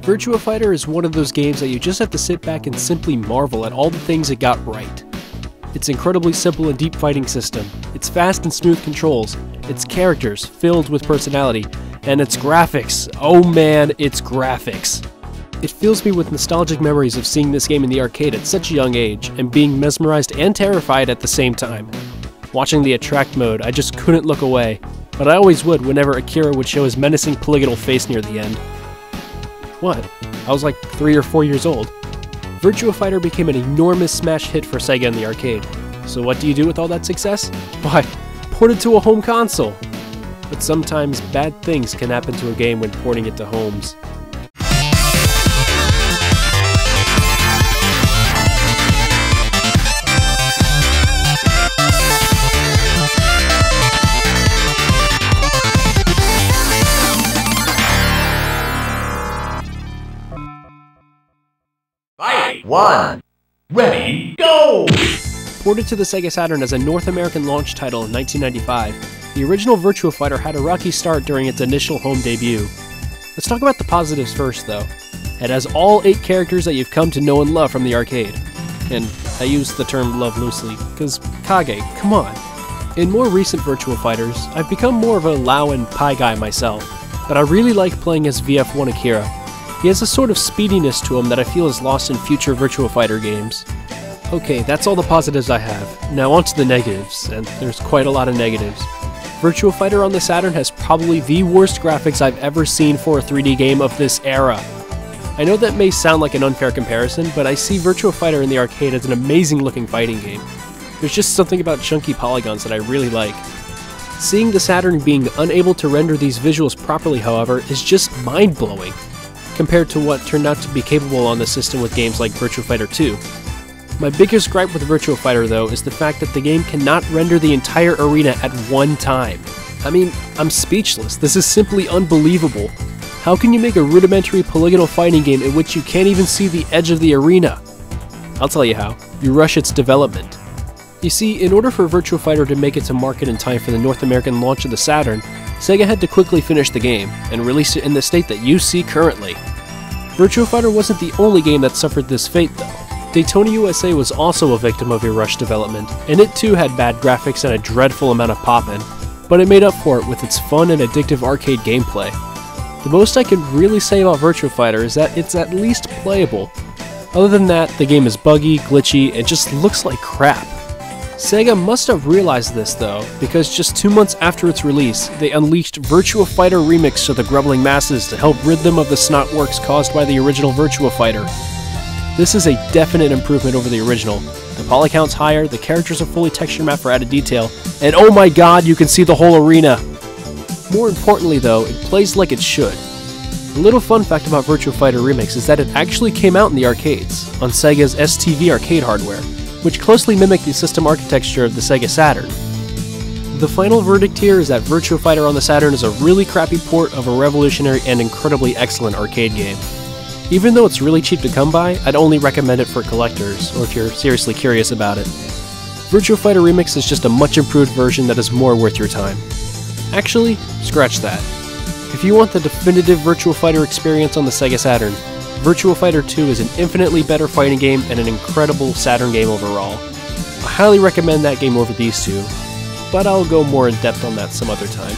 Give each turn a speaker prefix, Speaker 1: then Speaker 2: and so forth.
Speaker 1: Virtua Fighter is one of those games that you just have to sit back and simply marvel at all the things it got right. Its incredibly simple and deep fighting system, its fast and smooth controls, its characters filled with personality, and its graphics. Oh man, its graphics. It fills me with nostalgic memories of seeing this game in the arcade at such a young age, and being mesmerized and terrified at the same time. Watching the attract mode, I just couldn't look away, but I always would whenever Akira would show his menacing polygonal face near the end. What? I was like 3 or 4 years old. Virtua Fighter became an enormous smash hit for Sega in the arcade. So what do you do with all that success? Why, port it to a home console! But sometimes bad things can happen to a game when porting it to homes.
Speaker 2: Fight! 1. Ready, go!
Speaker 1: Ported to the Sega Saturn as a North American launch title in 1995, the original Virtua Fighter had a rocky start during its initial home debut. Let's talk about the positives first, though. It has all 8 characters that you've come to know and love from the arcade. And I use the term love loosely, because Kage, come on. In more recent Virtua Fighters, I've become more of a Lao and Pi guy myself, but I really like playing as VF1 Akira. He has a sort of speediness to him that I feel is lost in future Virtua Fighter games. Okay, that's all the positives I have. Now on to the negatives, and there's quite a lot of negatives. Virtua Fighter on the Saturn has probably the worst graphics I've ever seen for a 3D game of this era. I know that may sound like an unfair comparison, but I see Virtua Fighter in the arcade as an amazing looking fighting game. There's just something about chunky polygons that I really like. Seeing the Saturn being unable to render these visuals properly, however, is just mind-blowing, compared to what turned out to be capable on the system with games like Virtua Fighter 2. My biggest gripe with Virtua Fighter, though, is the fact that the game cannot render the entire arena at one time. I mean, I'm speechless. This is simply unbelievable. How can you make a rudimentary polygonal fighting game in which you can't even see the edge of the arena? I'll tell you how. You rush its development. You see, in order for Virtua Fighter to make it to market in time for the North American launch of the Saturn, Sega had to quickly finish the game, and release it in the state that you see currently. Virtua Fighter wasn't the only game that suffered this fate, though. Daytona USA was also a victim of your rushed development, and it too had bad graphics and a dreadful amount of poppin', but it made up for it with its fun and addictive arcade gameplay. The most I can really say about Virtua Fighter is that it's at least playable. Other than that, the game is buggy, glitchy, and just looks like crap. Sega must have realized this though, because just 2 months after its release, they unleashed Virtua Fighter Remix to the grumbling masses to help rid them of the snotworks caused by the original Virtua Fighter. This is a definite improvement over the original. The poly count's higher, the characters are fully texture mapped for added detail, and oh my god, you can see the whole arena! More importantly though, it plays like it should. A little fun fact about Virtua Fighter Remix is that it actually came out in the arcades, on Sega's STV arcade hardware, which closely mimicked the system architecture of the Sega Saturn. The final verdict here is that Virtua Fighter on the Saturn is a really crappy port of a revolutionary and incredibly excellent arcade game. Even though it's really cheap to come by, I'd only recommend it for collectors, or if you're seriously curious about it. Virtua Fighter Remix is just a much improved version that is more worth your time. Actually, scratch that. If you want the definitive Virtua Fighter experience on the Sega Saturn, Virtua Fighter 2 is an infinitely better fighting game and an incredible Saturn game overall. I highly recommend that game over these two, but I'll go more in depth on that some other time.